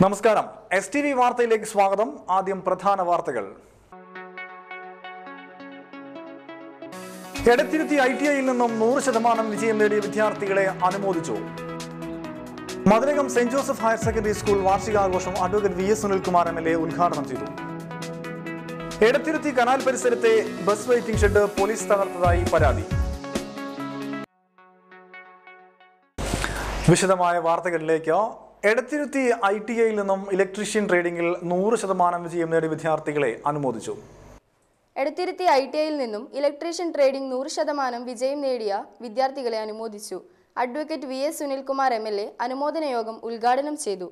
നമസ്കാരം. STV വാർത്തയിലേക്ക് സ്വാഗതം. ആദ്യം പ്രധാന വാർത്തകൾ. എടത്തിരുത്തി ITIയിൽ നിന്നും 100% വിജയം നേടിയ വിദ്യാർത്ഥികളെ അനുമോദിച്ചു. Mathilakam saint Joseph higher secondary school വാർഷികാഘോഷം അഡ്വക്കേറ്റ് VS സുനിൽകുമാർ MLA ഉദ്ഘാടനം ചെയ്തു. എടത്തിരുത്തി കനാൽ പരിസരത്തെ ബസ് വെയിറ്റിംഗ് ഷെഡ് പോലീസ് തകർത്തതായി പരാതി. വിശദമായ വാർത്തകളിലേക്ക്. എടത്തിരുത്തി ITIയിൽ നിന്നും ഇലക്ട്രീഷ്യൻ ട്രേഡിംഗിൽ 100% വിജയം നേടിയ വിദ്യാർത്ഥികളെ അനുമോദിച്ചു. എടത്തിരുത്തി ITIയിൽ നിന്നും ഇലക്ട്രീഷ്യൻ ട്രേഡിംഗ് 100% വിജയം നേടിയ വിദ്യാർത്ഥികളെ അനുമോദിച്ചു. അഡ്വക്കേറ്റ് VS സുനിൽകുമാർ MLA അനുമോദന യോഗം ഉദ്ഘാടനം ചെയ്തു.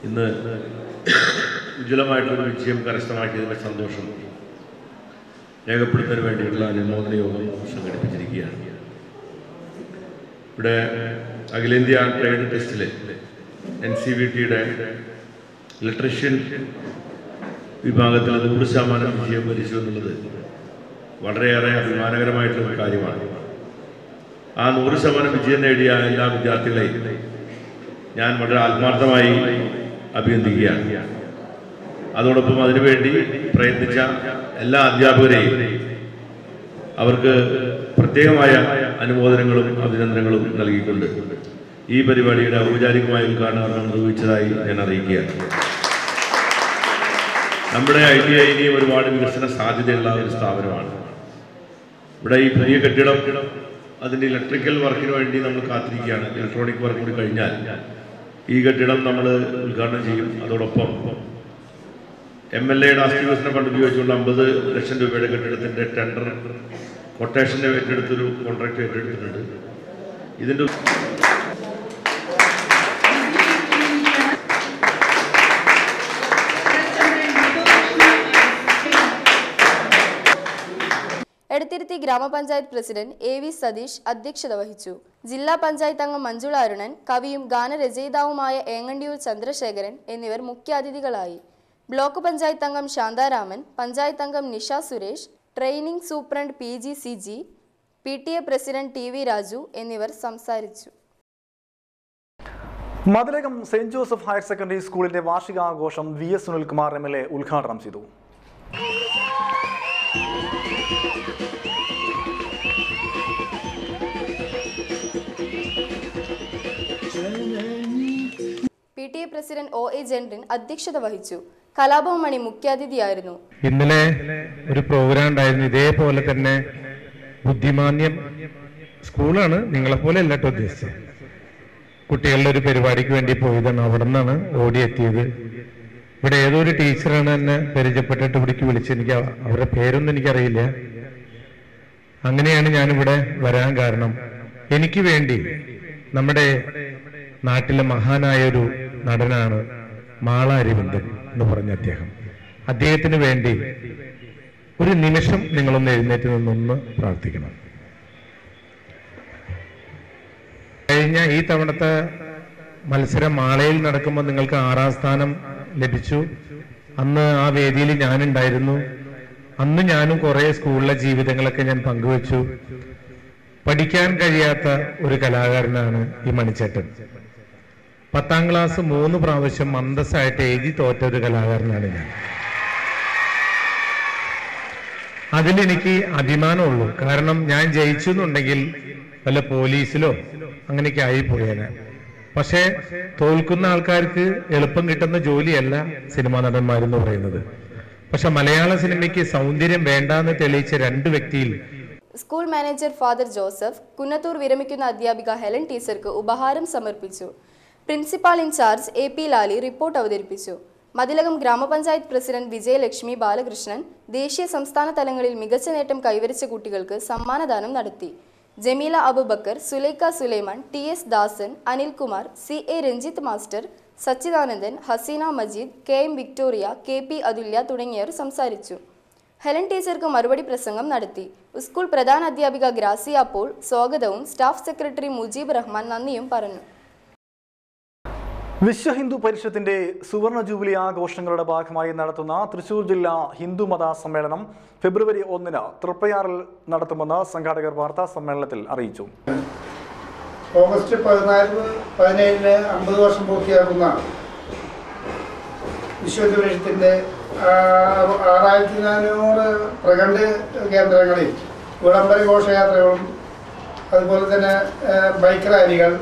ഇന്ന് ഉജ്ജ്വലമായിട്ടുള്ള വിജയം കരസ്ഥമാക്കിയതിൻ്റെ സന്തോഷം രേഖപ്പെടുത്തുന്നതിന് വേണ്ടിയുള്ള അനുമോദന യോഗം സംഘടിപ്പിച്ചിരിക്കുകയാണ്. ഇവിടെ അഖിലേന്ത്യാ ട്രേഡ് ടെസ്റ്റിൽ NCVTയുടെ ഇലക്ട്രീഷ്യൻ വിഭാഗത്തിൽ 100% വിജയം വരിച്ചു എന്നുള്ളത് വളരെയേറെ അഭിമാനകരമായിട്ടുള്ള കാര്യമാണ്. ആ 100% വിജയം നേടിയ എല്ലാ വിദ്യാർത്ഥികളെയും ഞാൻ വളരെ ആത്മാർത്ഥമായി അഭിനന്ദിക്കുകയാണ്. അതോടൊപ്പം അതിനുവേണ്ടി പ്രയത്നിച്ച എല്ലാ അധ്യാപകരെയും അവർക്ക് പ്രത്യേകമായ അനുമോദനങ്ങളും അഭിനന്ദനങ്ങളും നൽകിക്കൊണ്ട് ഈ പരിപാടിയുടെ ഔപചാരികമായ ഉദ്ഘാടനം നിർവഹിച്ചതായി ഞാൻ അറിയിക്കുകയാണ്. നമ്മുടെ ITI ഇനിയും ഒരുപാട് വികസന സാധ്യതയുള്ള ഒരു സ്ഥാപനമാണ്. ഇവിടെ ഈ പുതിയ കെട്ടിടം അതിൻ്റെ ഇലക്ട്രിക്കൽ വർക്കിന് വേണ്ടി നമ്മൾ കാത്തിരിക്കുകയാണ്. ഇലക്ട്രോണിക് വർക്ക് കൂടി കഴിഞ്ഞാൽ ഈ കെട്ടിടം നമ്മൾ ഉദ്ഘാടനം ചെയ്യും. അതോടൊപ്പം MLAയുടെ ആസ്തിവികസന ഫണ്ട് ഉപയോഗിച്ചുകൊണ്ട് 50 ലക്ഷം രൂപയുടെ കെട്ടിടത്തിൻ്റെ ടെൻഡർ കൊട്ടേഷൻ്റെ ഏറ്റെടുത്തൊരു കോൺട്രാക്ട് ഏറ്റെടുത്തിട്ടുണ്ട്. ഇതിൻ്റെ എടത്തിരുത്തി ഗ്രാമപഞ്ചായത്ത് പ്രസിഡന്റ് AV സതീഷ് അധ്യക്ഷത വഹിച്ചു. ജില്ലാ പഞ്ചായത്ത് അംഗം മഞ്ജുള അരുണൻ, കവിയും ഗാനരചയിതാവുമായ ഏങ്ങണ്ടിയൂർ ചന്ദ്രശേഖരൻ എന്നിവർ മുഖ്യാതിഥികളായി. ബ്ലോക്ക് പഞ്ചായത്ത് അംഗം ശാന്താരാമൻ, പഞ്ചായത്ത് അംഗം Nisha Suresh, training superintendent PG CG, PTA president TV Raju എന്നിവർ സംസാരിച്ചു. Mathilakam saint Joseph higher secondary സ്കൂളിന്റെ വാർഷികാഘോഷം VS സുനിൽകുമാർ MLA ഉദ്ഘാടനം ചെയ്തു. PTA പ്രസിഡന്റ് OA ജെൻറിൻ അധ്യക്ഷത വഹിച്ചു. കലാഭവൻ മണി മുഖ്യാതിഥിയായിരുന്നു. ഇന്നലെ ഒരു പ്രോഗ്രാം ഉണ്ടായിരുന്നു. ഇതേപോലെ തന്നെ ബുദ്ധിമാന്യം സ്കൂളാണ്, നിങ്ങളെപ്പോലെ അല്ല കേട്ടോ ഉദ്ദേശിച്ചത്. കുട്ടികളുടെ ഒരു പരിപാടിക്ക് വേണ്ടി പോയതാണ്. അവിടെ നിന്നാണ് ഓടിയെത്തിയത്. ഇവിടെ ഏതൊരു ടീച്ചറാണ് എന്നെ പരിചയപ്പെട്ടിട്ട് ഇവിടേക്ക് വിളിച്ച്. എനിക്ക് അവരുടെ പേരൊന്നും എനിക്കറിയില്ല. അങ്ങനെയാണ് ഞാനിവിടെ വരാൻ കാരണം. എനിക്ക് വേണ്ടി നമ്മുടെ നാട്ടിലെ മഹാനായൊരു നടനാണ് മാള അരവിന്ദൻ എന്ന് പറഞ്ഞ അദ്ദേഹത്തിന് വേണ്ടി ഒരു നിമിഷം നിങ്ങളൊന്ന് എഴുന്നേറ്റ് നിന്നൊന്ന് പ്രാർത്ഥിക്കണം. കഴിഞ്ഞ ഈ തവണത്തെ മത്സരം മാളയിൽ നടക്കുമ്പോൾ നിങ്ങൾക്ക് 6ാം സ്ഥാനം ലഭിച്ചു. അന്ന് ആ വേദിയിൽ ഞാനുണ്ടായിരുന്നു. അന്ന് ഞാനും കുറെ സ്കൂളിലെ ജീവിതങ്ങളൊക്കെ ഞാൻ പങ്കുവച്ചു. പഠിക്കാൻ കഴിയാത്ത ഒരു കലാകാരനാണ് ഈ മണിച്ചേട്ടൻ. 10ാം ക്ലാസ് 3 പ്രാവശ്യം അന്തസ്സായിട്ട് എഴുതി തോറ്റ ഒരു കലാകാരനാണ് ഞാൻ. അതിലെനിക്ക് അഭിമാനമുള്ളൂ. കാരണം ഞാൻ ജയിച്ചു എന്നുണ്ടെങ്കിൽ വല്ല പോലീസിലോ അങ്ങനെയൊക്കെ ആയിപ്പോയേനെ. പക്ഷെ തോൽക്കുന്ന ആൾക്കാർക്ക് എളുപ്പം കിട്ടുന്ന ജോലിയല്ല സിനിമാ നടന്മാരെന്ന് പറയുന്നത്. പക്ഷെ മലയാള സിനിമയ്ക്ക് സൗന്ദര്യം വേണ്ടാന്ന് തെളിയിച്ച 2 വ്യക്തിയിൽ school manager father Joseph, Kunnathur വിരമിക്കുന്ന അധ്യാപിക ഹെലൻ ടീച്ചർക്ക് ഉപഹാരം സമർപ്പിച്ചു. Principal in charge AP Lali report അവതരിപ്പിച്ചു. മതിലകം ഗ്രാമപഞ്ചായത്ത് പ്രസിഡന്റ് വിജയലക്ഷ്മി ബാലകൃഷ്ണൻ ദേശീയ സംസ്ഥാന തലങ്ങളിൽ മികച്ച നേട്ടം കൈവരിച്ച കുട്ടികൾക്ക് സമ്മാനദാനം നടത്തി. Jameela Abubakar, Sulaikha Sulaiman, TS Dasan, Anilkumar, CA Ranjith master, Sachidanandan, Haseena Majeed, KM Victoria, KP Athulya തുടങ്ങിയവർ സംസാരിച്ചു. ഹെലൻ ടീച്ചർക്ക് മറുപടി പ്രസംഗം നടത്തി. സ്കൂൾ പ്രധാന അധ്യാപിക ഗ്രാസിയ പോൾ സ്വാഗതവും സ്റ്റാഫ് സെക്രട്ടറി മുജീബ് റഹ്മാൻ നന്ദിയും പറഞ്ഞു. വിശ്വ ഹിന്ദു പരിഷത്തിന്റെ സുവർണ ജൂബിലി ആഘോഷങ്ങളുടെ ഭാഗമായി നടത്തുന്ന തൃശൂർ ജില്ലാ ഹിന്ദുമത സമ്മേളനം ഫെബ്രുവരി 1 തൃപ്പയാറിൽ നടത്തുമെന്ന് സംഘാടകർ വാർത്താ സമ്മേളനത്തിൽ അറിയിച്ചു. ഓഗസ്റ്റ് 17 50 വർഷം പൂർത്തിയാക്കുന്ന വിശ്വ ഹിന്ദു പരിഷത്തിന്റെ 6400 പ്രഖണ്ഡ കേന്ദ്രങ്ങളിൽ വിളംബര ഘോഷയാത്രകളും അതുപോലെ തന്നെ ബൈക്ക് റാലികൾ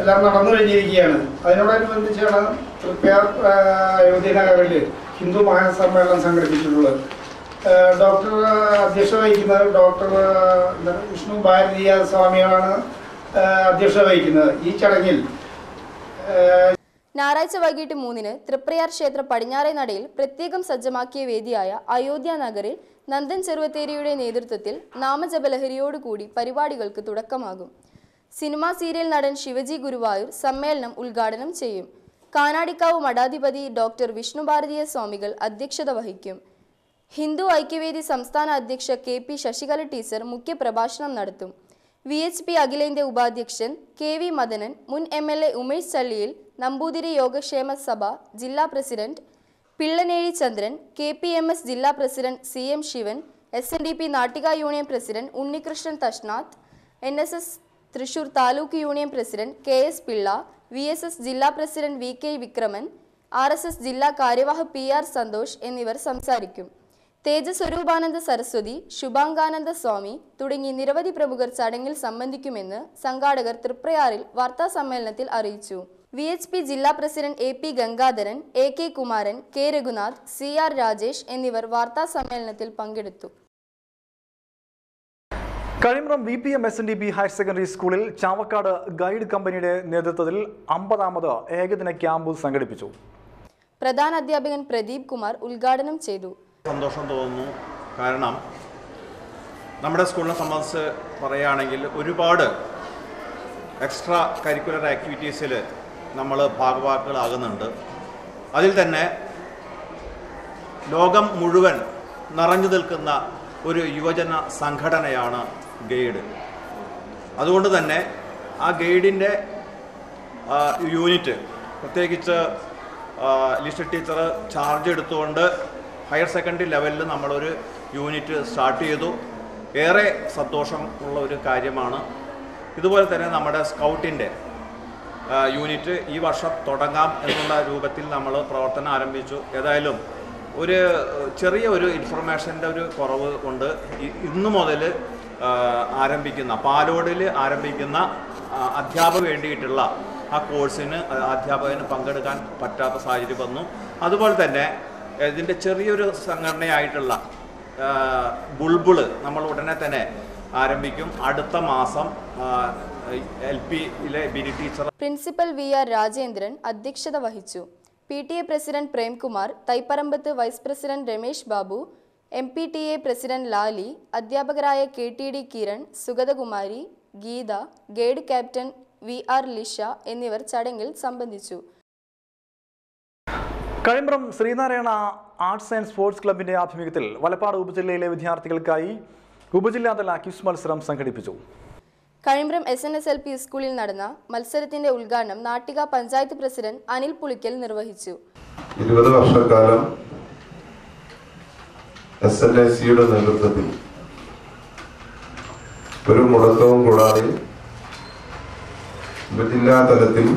എല്ലാം നടന്നു കഴിഞ്ഞിരിക്കുകയാണ്. അതിനോടനുബന്ധിച്ചാണ് തൃപ്പയാർ അയോധ്യ നഗറിൽ ഹിന്ദു മഹാസമ്മേളനം സംഘടിപ്പിച്ചിട്ടുള്ളത്. ഡോക്ടർ അധ്യക്ഷത വഹിക്കുന്നത് ഡോക്ടർ വിഷ്ണു ഭാരതീയ സ്വാമികളാണ് അധ്യക്ഷത വഹിക്കുന്നത്. ഈ ചടങ്ങിൽ ഞായറാഴ്ച വൈകിട്ട് 3 തൃപ്രയാർ ക്ഷേത്ര പടിഞ്ഞാറേ നടയിൽ പ്രത്യേകം സജ്ജമാക്കിയ വേദിയായ അയോധ്യ നഗറിൽ നന്ദൻ ചെറുവത്തേരിയുടെ നേതൃത്വത്തിൽ നാമജപലഹരിയോടുകൂടി പരിപാടികൾക്ക് തുടക്കമാകും. സിനിമാ സീരിയൽ നടൻ ശിവജി ഗുരുവായൂർ സമ്മേളനം ഉദ്ഘാടനം ചെയ്യും. കാനാടിക്കാവ് മഠാധിപതി ഡോക്ടർ വിഷ്ണു ഭാരതീയ സ്വാമികൾ അധ്യക്ഷത വഹിക്കും. ഹിന്ദു ഐക്യവേദി സംസ്ഥാന അധ്യക്ഷ KP ശശികല ടീച്ചർ മുഖ്യപ്രഭാഷണം നടത്തും. VHP അഖിലേന്ത്യാ ഉപാധ്യക്ഷൻ KV മദനൻ, മുൻ MLA ഉമേഷ് ചള്ളിയിൽ, നമ്പൂതിരി യോഗക്ഷേമ സഭ ജില്ലാ പ്രസിഡന്റ് പിള്ളനേഴി ചന്ദ്രൻ, KPMS ജില്ലാ president CM Sivan, SNDP Nattika union president Unnikrishnan Thashnath, NSS Thrissur taluk union president KS Pillai, VSS ജില്ലാ പ്രസിഡന്റ് VK വിക്രമൻ, RSS ജില്ലാ കാര്യവാഹ് PR സന്തോഷ് എന്നിവർ സംസാരിക്കും. തേജസ്വരൂപാനന്ദ സരസ്വതി, ശുഭാംഗാനന്ദ സ്വാമി തുടങ്ങി നിരവധി പ്രമുഖർ ചടങ്ങിൽ സംബന്ധിക്കുമെന്ന് സംഘാടകർ തൃപ്രയാറിൽ വാർത്താ സമ്മേളനത്തിൽ അറിയിച്ചു. VHP ജില്ലാ president AP Gangadharan, AK Kumaran, K Raghunath, CR Rajesh എന്നിവർ വാർത്താ സമ്മേളനത്തിൽ പങ്കെടുത്തു. Kazhimbram VPM SNDP higher secondary സ്കൂളിൽ ചാവക്കാട് ഗൈഡ് കമ്പനിയുടെ നേതൃത്വത്തിൽ 50ാമത് ഏകദിന ക്യാമ്പ് സംഘടിപ്പിച്ചു. പ്രധാന അധ്യാപകൻ പ്രദീപ് കുമാർ ഉദ്ഘാടനം ചെയ്തു. സന്തോഷം തോന്നുന്നു. കാരണം നമ്മുടെ സ്കൂളിനെ സംബന്ധിച്ച് പറയുകയാണെങ്കിൽ ഒരുപാട് എക്സ്ട്രാ കരിക്കുലർ ആക്ടിവിറ്റീസിൽ നമ്മൾ ഭാഗവാക്കുകളാകുന്നുണ്ട്. അതിൽ തന്നെ ലോകം മുഴുവൻ നിറഞ്ഞു നിൽക്കുന്ന ഒരു യുവജന സംഘടനയാണ് ഗൈഡ്. അതുകൊണ്ട് തന്നെ ആ ഗൈഡിൻ്റെ യൂണിറ്റ് പ്രത്യേകിച്ച് ലിസ്റ്റ് ടീച്ചർ ചാർജ് എടുത്തുകൊണ്ട് ഹയർ സെക്കൻഡറി ലെവലിൽ നമ്മളൊരു യൂണിറ്റ് സ്റ്റാർട്ട് ചെയ്തു. ഏറെ സന്തോഷം ഉള്ള ഒരു കാര്യമാണ്. ഇതുപോലെ തന്നെ നമ്മുടെ സ്കൗട്ടിൻ്റെ യൂണിറ്റ് ഈ വർഷം തുടങ്ങാം എന്നുള്ള രൂപത്തിൽ നമ്മൾ പ്രവർത്തനം ആരംഭിച്ചു. ഏതായാലും ഒരു ചെറിയ ഒരു ഇൻഫർമേഷൻ്റെ ഒരു കുറവ് കൊണ്ട് ഇന്നു മുതൽ ആരംഭിക്കുന്ന പാലോടിൽ ആരംഭിക്കുന്ന അധ്യാപകന് വേണ്ടിയിട്ടുള്ള ആ കോഴ്സിന് അധ്യാപകന് പങ്കെടുക്കാൻ പറ്റാത്ത സാഹചര്യം വന്നു. അതുപോലെ തന്നെ ഇതിൻ്റെ ചെറിയൊരു സംഘടനയായിട്ടുള്ള ബുൾബുള് നമ്മൾ ഉടനെ തന്നെ ആരംഭിക്കും. അടുത്ത മാസം LPയിലെ Bini teacher principal VR Rajendran അധ്യക്ഷത വഹിച്ചു. PTA president Premkumar, Thaiparambath vice president Ramesh Babu, MPTA president Lali, അധ്യാപകരായ KTD Kiran, Sugathakumari, Geetha, guide captain VR Lisha എന്നിവർ ചടങ്ങിൽ സംബന്ധിച്ചു. Kazhimbram Sreenarayana arts and sports ക്ലബിന്റെ ആഭിമുഖ്യത്തിൽ വലപ്പാട് ഉപജില്ലയിലെ വിദ്യാർത്ഥികൾക്കായി ഉപജില്ലാതല ക്വിസ് മത്സരം സംഘടിപ്പിച്ചു. കഴിമ്പ്രം SNSLP സ്കൂളിൽ നടന്ന മത്സരത്തിന്റെ ഉദ്ഘാടനം നാട്ടിക പഞ്ചായത്ത് പ്രസിഡന്റ് അനിൽ പുളിക്കൽ നിർവഹിച്ചു. 20 വർഷക്കാലം SNSCയുടെ നേതൃത്വത്തിൽ ഒരു മുടക്കവും കൂടാതെ ഉപജില്ലാ തലത്തിൽ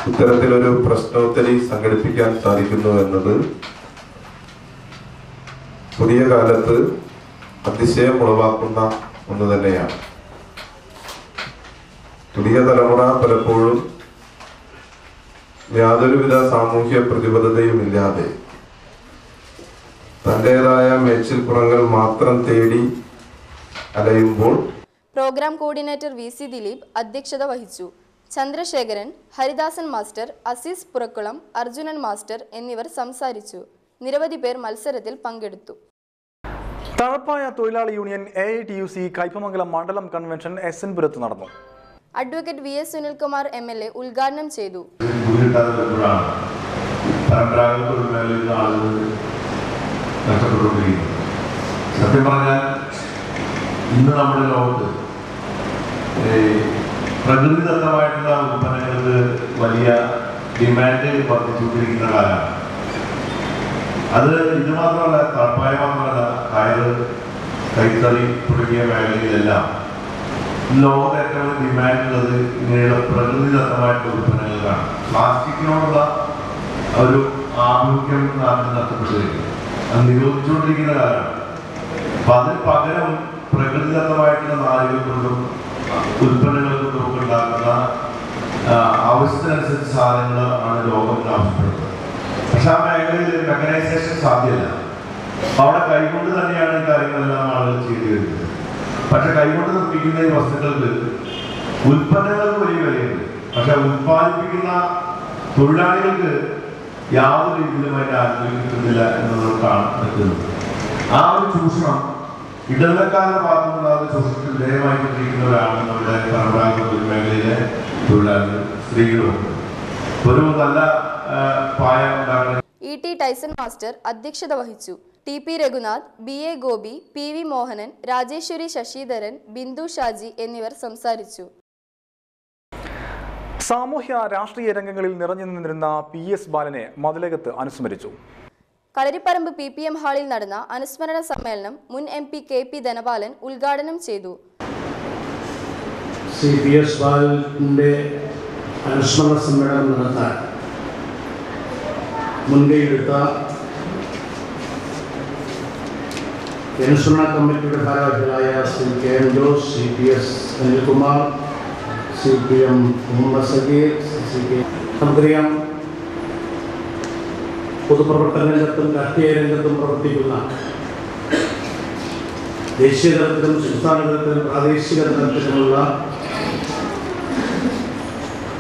ഇത്തരത്തിലൊരു പ്രശ്നോത്തരി സംഘടിപ്പിക്കാൻ സാധിക്കുന്നു എന്നത് പുതിയ കാലത്ത് അതിശയം ഉളവാക്കുന്ന ഒന്ന് തന്നെയാണ്. പുതിയ തലമുറ പലപ്പോഴും യാതൊരുവിധ സാമൂഹ്യ പ്രതിബദ്ധതയുമില്ലാതെ തന്റേതായ മേച്ചിൽപ്പുറങ്ങൾ മാത്രം തേടി അലയുമ്പോൾ പ്രോഗ്രാം കോർഡിനേറ്റർ VC ദിലീപ് അധ്യക്ഷത വഹിച്ചു. ചന്ദ്രശേഖരൻ, ഹരിദാസൻ മാസ്റ്റർ, അസീസ് പുറക്കുളം, അർജുനൻ മാസ്റ്റർ എന്നിവർ സംസാരിച്ചു. നിരവധി പേർ മത്സരത്തിൽ പങ്കെടുത്തു. തഴപ്പായ തൊഴിലാളി യൂണിയൻ AITUC കയ്പമംഗലം മണ്ഡലം കൺവെൻഷൻ SN പുരത്ത് നടന്നു. അഡ്വക്കേറ്റ് VS സുനിൽകുമാർ MLA ഉദ്ഘാടനം ചെയ്തു. സത്യം പറഞ്ഞാൽ ഇന്ന് നമ്മുടെ ലോകത്ത് പ്രകൃതിദത്തമായിട്ടുള്ള ഉൽപ്പന്നങ്ങൾക്ക് വലിയ ഡിമാൻഡ് വർദ്ധിച്ചുകൊണ്ടിരിക്കുന്ന കാലമാണ്. അത് ഇത് മാത്രമല്ല, തണുപ്പായ മാത്രമല്ല, കയറ്, കൈത്തറി തുടങ്ങിയ മേഖലയിലെല്ലാം ലോകത്ത് ഏറ്റവും ഡിമാൻഡ് ഉള്ളത് ഇങ്ങനെയുള്ള പ്രകൃതിദത്തമായിട്ടുള്ള ഉൽപ്പന്നങ്ങൾക്കാണ്. പ്ലാസ്റ്റിക്കിനോടുള്ള ഒരു ആഭിമുഖ്യം നാട്ടിൽ നഷ്ടപ്പെട്ടിരിക്കുന്നു. അത് നിരോധിച്ചുകൊണ്ടിരിക്കുന്ന കാലമാണ്. അപ്പൊ അതിന് പകരം പ്രകൃതിദത്തമായിട്ടുള്ള നാരുകൾ കൊണ്ടും ഉൽപ്പന്നങ്ങൾ കൊണ്ടും ഒക്കെ ഉണ്ടാക്കുന്ന ആവശ്യത്തിനനുസരിച്ച് സാധനങ്ങൾ ആണ് ലോകം ആവശ്യപ്പെടുന്നത്. പക്ഷെ ആ മേഖലയിൽ മെക്കനൈസേഷൻ സാധ്യമല്ല. അവിടെ കൈകൊണ്ട് തന്നെയാണ് ഈ കാര്യങ്ങളെല്ലാം ആളുകൾ ചെയ്തു വരുന്നത്. പക്ഷെ കൈകൊണ്ട് നിർമ്മിക്കുന്ന ഈ വസ്തുക്കൾക്ക് ഉൽപ്പന്നങ്ങൾക്ക് വലിയ വിലയുണ്ട്. പക്ഷെ ഉൽപ്പാദിപ്പിക്കുന്ന തൊഴിലാളികൾക്ക് യാതൊരു രീതിയിലും അതിന്റെ ആനുകൂല്യം കിട്ടുന്നില്ല എന്നുള്ളതാണ് നിൽക്കുന്നത്. ആ ഒരു ചൂഷണം ഇടനിലക്കാരുടെ ഭാഗത്തുനിന്നുണ്ടാകുന്ന ചൂഷണത്തിൽ ദയവായിക്കൊണ്ടിരിക്കുന്നവരാണ് നമ്മുടെ പരമ്പരാഗത തൊഴിൽ മേഖലയിലെ തൊഴിലാളികൾ, സ്ത്രീകളും. ഒരു നല്ല പായ ഉണ്ടാകുന്ന E.T. ടൈസൺ മാസ്റ്റർ അധ്യക്ഷത വഹിച്ചു. T.P. Raghunath, B.A. Gopi, P.V. Mohanan, Rajeshwari Sasidharan, Bindu Shaji എന്നിവർ സംസാരിച്ചു. സാമൂഹ്യ രാഷ്ട്രീയ രംഗങ്ങളിൽ നിറഞ്ഞു നിന്നിരുന്ന PS ബാലനെ മതിലകത്ത് അനുസ്മരിച്ചു. കളരിപ്പറമ്പ് PPM ഹാളിൽ നടന്ന അനുസ്മരണ സമ്മേളനം മുൻ MP KP ധനപാലൻ ഉദ്ഘാടനം ചെയ്തു. PS ബാലന്റെ അനുസ്മരണ സമ്മേളനം നടത്താൻ മുൻകൈയെടുത്ത അനുസ്മരണ കമ്മിറ്റിയുടെ ഭാരവാഹികളായ Shri KM Jose, CPS Anilkumar, CPM Muhammad Sageer, നമുക്കറിയാം പൊതുപ്രവർത്തന രംഗത്തും രാഷ്ട്രീയ രംഗത്തും പ്രവർത്തിക്കുന്ന ദേശീയ തലത്തിലും സംസ്ഥാന തലത്തിലും പ്രാദേശിക തലത്തിലുമുള്ള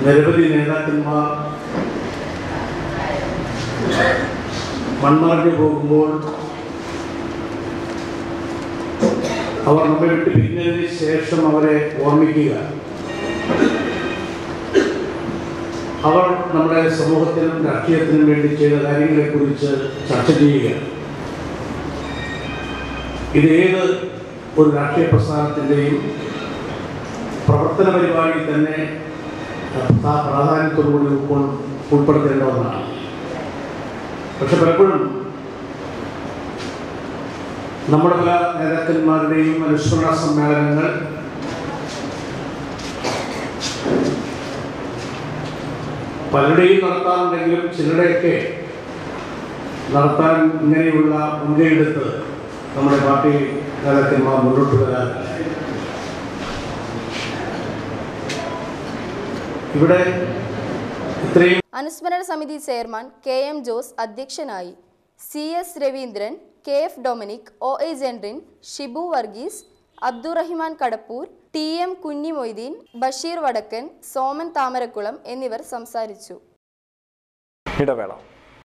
നിരവധി നേതാക്കന്മാർ മൺമറഞ്ഞു പോകുമ്പോൾ അവർ നമ്മെ വിട്ട് പിരിഞ്ഞതിന് ശേഷം അവരെ ഓർമ്മിക്കുക, അവർ നമ്മുടെ സമൂഹത്തിനും രാഷ്ട്രീയത്തിനും വേണ്ടി ചെയ്ത കാര്യങ്ങളെക്കുറിച്ച് ചർച്ച ചെയ്യുക, ഇത് ഏത് ഒരു രാഷ്ട്രീയ പ്രസ്ഥാനത്തിൻ്റെയും പ്രവർത്തന പരിപാടിയിൽ തന്നെ പ്രാധാന്യത്തോടുകൂടി ഉൾപ്പെടുത്തേണ്ട ഒന്നാണ്. പക്ഷെ പലപ്പോഴും നമ്മുടെ പല നേതാക്കന്മാരുടെയും അനുസ്മരണ സമ്മേളനങ്ങൾ പലരുടെയും നടത്താറുണ്ടെങ്കിലും ചിലരുടെയൊക്കെ നടത്താൻ ഇങ്ങനെയുള്ള മുൻകൈയെടുത്ത് നമ്മുടെ പാർട്ടി നേതാക്കന്മാർ മുന്നോട്ട് വരാറില്ല. ഇവിടെ ഇത്രയും അനുസ്മരണ സമിതി ചെയർമാൻ KM ജോസ് അധ്യക്ഷനായി. CS Raveendran, KF Dominic, OA Jenrin, Shibu Varghese, Abdurahiman Kadappoor, TM Kunhi Moideen, Basheer വടക്കൻ, സോമൻ താമരക്കുളം എന്നിവർ സംസാരിച്ചു. ഇടവേള.